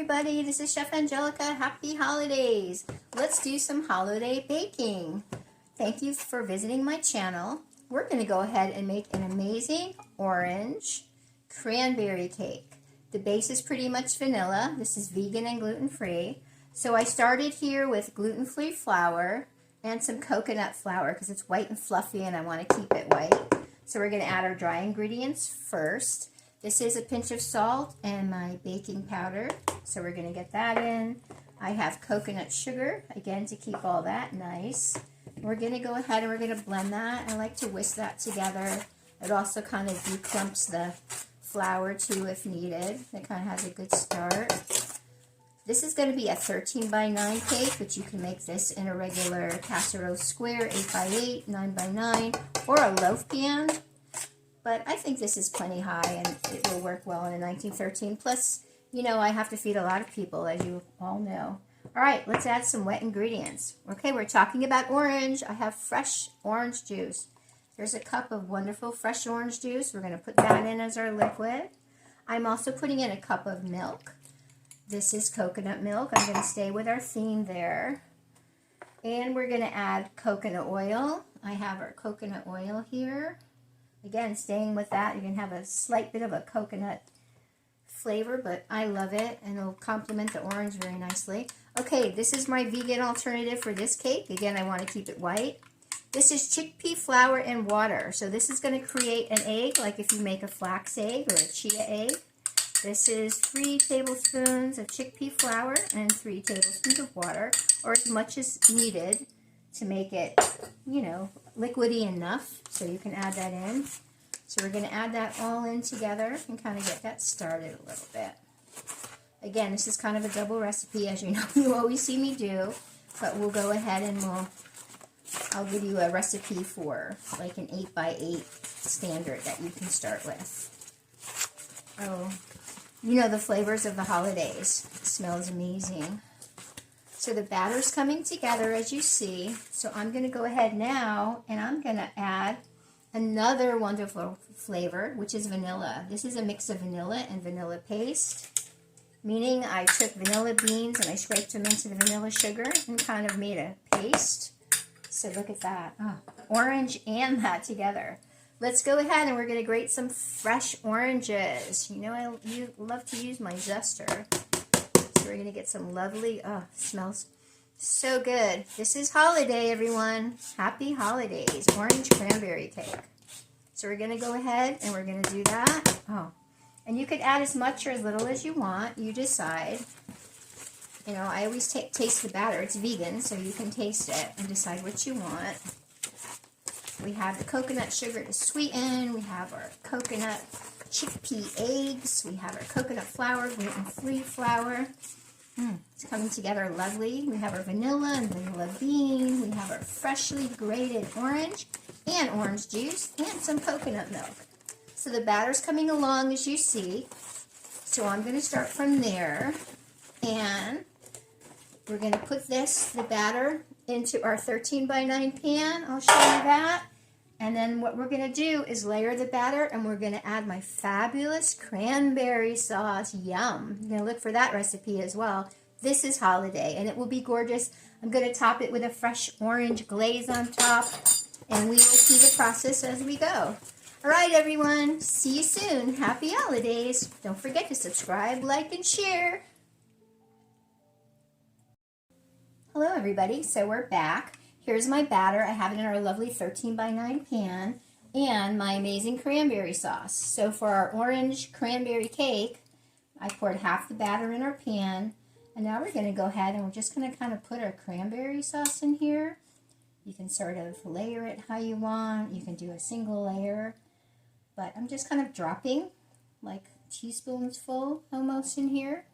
everybody, this is Chef Angelica. Happy holidays. Let's do some holiday baking. Thank you for visiting my channel. We're going to go ahead and make an amazing orange cranberry cake. The base is pretty much vanilla. This is vegan and gluten-free. So I started here with gluten-free flour and some coconut flour because it's white and fluffy and I want to keep it white. So we're going to add our dry ingredients first. This is a pinch of salt and my baking powder, so we're going to get that in. I have coconut sugar, again, to keep all that nice. We're going to go ahead and we're going to blend that. I like to whisk that together. It also kind of declumps the flour too if needed. It kind of has a good start. This is going to be a 13 by 9 cake, but you can make this in a regular casserole square, 8 by 8, 9 by 9, or a loaf pan. But I think this is plenty high and it will work well in a 1913. Plus, you know, I have to feed a lot of people, as you all know. All right, let's add some wet ingredients. Okay, we're talking about orange. I have fresh orange juice. Here's a cup of wonderful fresh orange juice. We're going to put that in as our liquid. I'm also putting in a cup of milk. This is coconut milk. I'm going to stay with our theme there. And we're going to add coconut oil. I have our coconut oil here. Again, staying with that, you can have a slight bit of a coconut flavor, but I love it, and it'll complement the orange very nicely. Okay, this is my vegan alternative for this cake. Again, I want to keep it white. This is chickpea flour and water. So this is going to create an egg, like if you make a flax egg or a chia egg. This is 3 tablespoons of chickpea flour and 3 tablespoons of water, or as much as needed to make it, you know, liquidy enough, so you can add that in. So we're going to add that all in together and kind of get that started a little bit. Again, this is kind of a double recipe, as you know, you always see me do, but we'll go ahead and I'll give you a recipe for like an 8 by 8 standard that you can start with. Oh, you know, the flavors of the holidays. It smells amazing. So the batter's coming together, as you see. So I'm going to go ahead now and I'm going to add another wonderful flavor, which is vanilla. This is a mix of vanilla and vanilla paste, meaning I took vanilla beans and I scraped them into the vanilla sugar and kind of made a paste. So look at that. Oh, orange and that together. Let's go ahead and we're going to grate some fresh oranges. You know, I love to use my zester. We're going to get some lovely, oh, smells so good. This is holiday, everyone. Happy holidays. Orange cranberry cake. So we're going to go ahead and we're going to do that. Oh, and you could add as much or as little as you want. You decide. You know, I always taste the batter. It's vegan, so you can taste it and decide what you want. We have the coconut sugar to sweeten. We have our coconut chickpea eggs. We have our coconut flour, gluten-free flour. It's coming together lovely. We have our vanilla and vanilla bean. We have our freshly grated orange and orange juice and some coconut milk. So the batter's coming along, as you see. So I'm going to start from there. And we're going to put the batter, into our 13 by 9 pan. I'll show you that. And then what we're going to do is layer the batter, and we're going to add my fabulous cranberry sauce. Yum. You're going to look for that recipe as well. This is holiday, and it will be gorgeous. I'm going to top it with a fresh orange glaze on top, and we will see the process as we go. All right, everyone. See you soon. Happy holidays. Don't forget to subscribe, like, and share. Hello, everybody. So we're back. Here's my batter. I have it in our lovely 13 by 9 pan and my amazing cranberry sauce. So for our orange cranberry cake, I poured half the batter in our pan, and now we're going to go ahead and we're just going to kind of put our cranberry sauce in here. You can sort of layer it how you want. You can do a single layer, but I'm just kind of dropping like teaspoons full almost in here.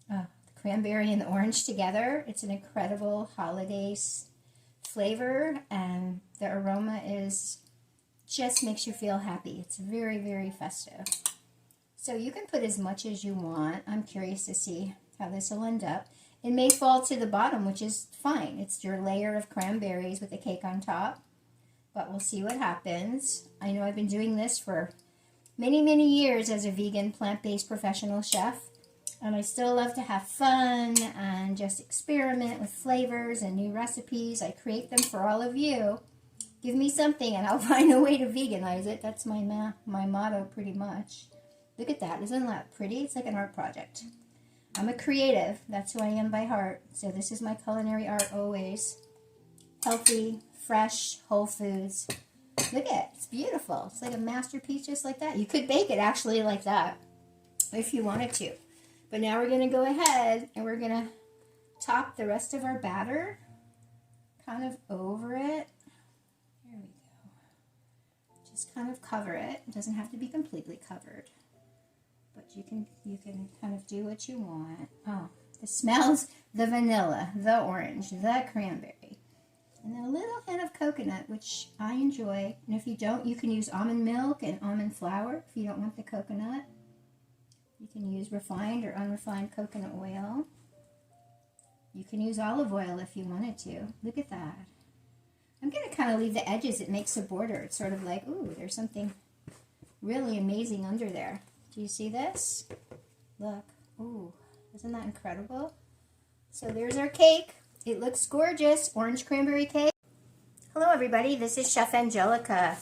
The cranberry and the orange together. It's an incredible holiday flavor, and the aroma just makes you feel happy. It's very, very festive. So you can put as much as you want. I'm curious to see how this will end up. It may fall to the bottom, which is fine. It's your layer of cranberries with the cake on top, but we'll see what happens. I know I've been doing this for many, many years as a vegan, plant-based professional chef, And I still love to have fun and just experiment with flavors and new recipes. I create them for all of you. Give me something and I'll find a way to veganize it. That's my motto pretty much. Look at that. Isn't that pretty? It's like an art project. I'm a creative. That's who I am by heart. So this is my culinary art always. Healthy, fresh, whole foods. Look at it. It's beautiful. It's like a masterpiece just like that. You could bake it actually like that if you wanted to. But now we're going to go ahead and we're going to top the rest of our batter kind of over it. There we go. Just kind of cover it. It doesn't have to be completely covered. But you can kind of do what you want. Oh, it smells the vanilla, the orange, the cranberry. And then a little hint of coconut, which I enjoy. And if you don't, you can use almond milk and almond flour if you don't want the coconut. You can use refined or unrefined coconut oil. You can use olive oil if you wanted to. Look at that. I'm going to kind of leave the edges. It makes a border. It's sort of like, ooh, there's something really amazing under there. Do you see this? Look. Ooh, isn't that incredible? So there's our cake. It looks gorgeous. Orange cranberry cake. Hello, everybody. This is Chef Angelica.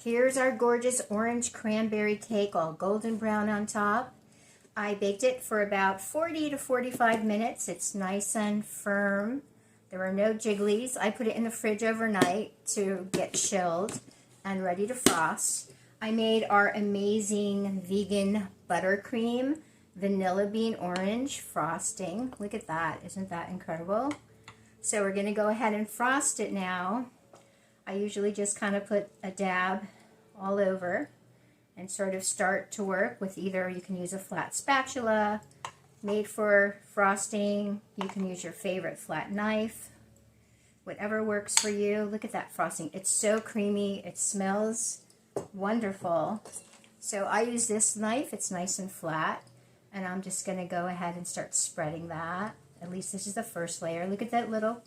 Here's our gorgeous orange cranberry cake, all golden brown on top. I baked it for about 40 to 45 minutes. It's nice and firm. There are no jigglies. I put it in the fridge overnight to get chilled and ready to frost. I made our amazing vegan buttercream vanilla bean orange frosting. Look at that. Isn't that incredible? So we're going to go ahead and frost it now. I usually just kind of put a dab all over and sort of start to work with either, you can use a flat spatula made for frosting. You can use your favorite flat knife. Whatever works for you. Look at that frosting. It's so creamy. It smells wonderful. So I use this knife. It's nice and flat. And I'm just going to go ahead and start spreading that. At least this is the first layer. Look at that little,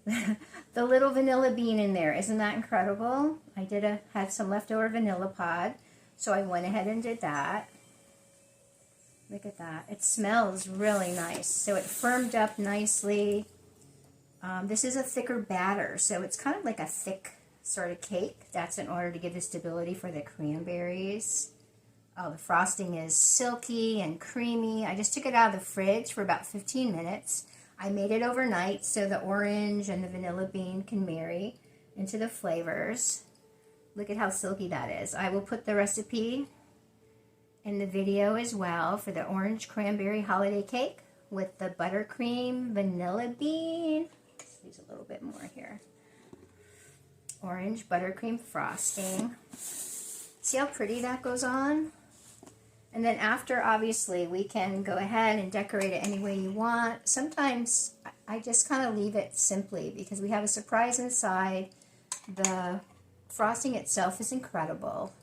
the little vanilla bean in there. Isn't that incredible? I had some leftover vanilla pod. So I went ahead and did that. Look at that. It smells really nice. So it firmed up nicely. This is a thicker batter, so it's kind of like a thick sort of cake. That's in order to give the stability for the cranberries. Oh, the frosting is silky and creamy. I just took it out of the fridge for about 15 minutes. I made it overnight so the orange and the vanilla bean can marry into the flavors. Look at how silky that is. I will put the recipe in the video as well for the orange cranberry holiday cake with the buttercream vanilla bean. Let's use a little bit more here. Orange buttercream frosting. See how pretty that goes on? And then after, obviously, we can go ahead and decorate it any way you want. Sometimes I just kind of leave it simply because we have a surprise inside. The frosting itself is incredible.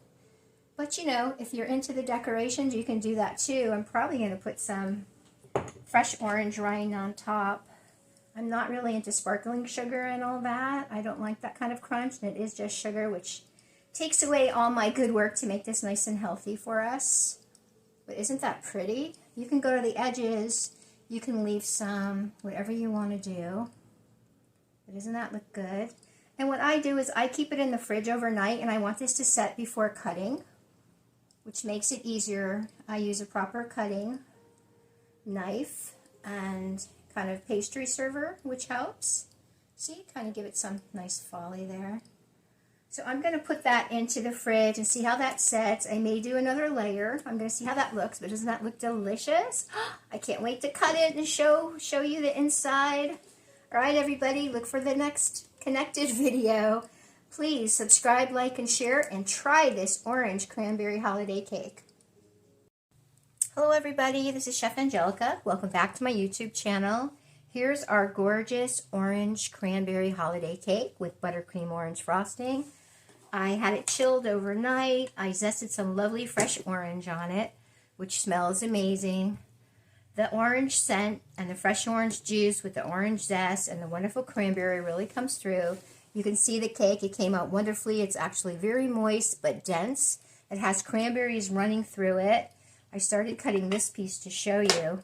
But, you know, if you're into the decorations, you can do that too. I'm probably going to put some fresh orange rind on top. I'm not really into sparkling sugar and all that. I don't like that kind of crunch, and it is just sugar, which takes away all my good work to make this nice and healthy for us. But isn't that pretty? You can go to the edges. You can leave some, whatever you want to do. But doesn't that look good? And what I do is I keep it in the fridge overnight, and I want this to set before cutting, which makes it easier. I use a proper cutting knife and kind of pastry server, which helps. See, kind of give it some nice folly there. So I'm going to put that into the fridge and see how that sets. I may do another layer. I'm going to see how that looks, but doesn't that look delicious? I can't wait to cut it and show you the inside. All right, everybody, look for the next connected video. Please subscribe, like, and share, and try this orange cranberry holiday cake. Hello, everybody. This is Chef Angelica. Welcome back to my YouTube channel. Here's our gorgeous orange cranberry holiday cake with buttercream orange frosting. I had it chilled overnight. I zested some lovely fresh orange on it, which smells amazing. The orange scent and the fresh orange juice with the orange zest and the wonderful cranberry really comes through. You can see the cake. It came out wonderfully. It's actually very moist but dense. It has cranberries running through it. I started cutting this piece to show you.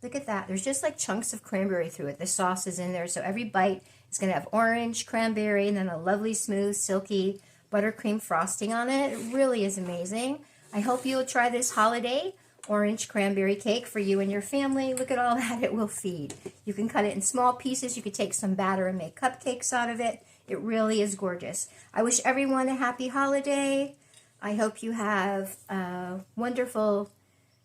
Look at that. There's just like chunks of cranberry through it. The sauce is in there, so every bite is going to have orange, cranberry, and then a lovely, smooth, silky buttercream frosting on it. It really is amazing. I hope you'll try this holiday orange cranberry cake for you and your family. Look at all that it will feed. You can cut it in small pieces. You could take some batter and make cupcakes out of it. It really is gorgeous. I wish everyone a happy holiday. I hope you have a wonderful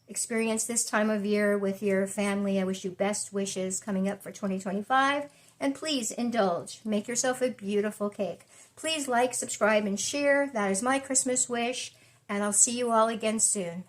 experience this time of year with your family. I wish you best wishes coming up for 2025. And please indulge. Make yourself a beautiful cake. Please like, subscribe, and share. That is my Christmas wish. And I'll see you all again soon.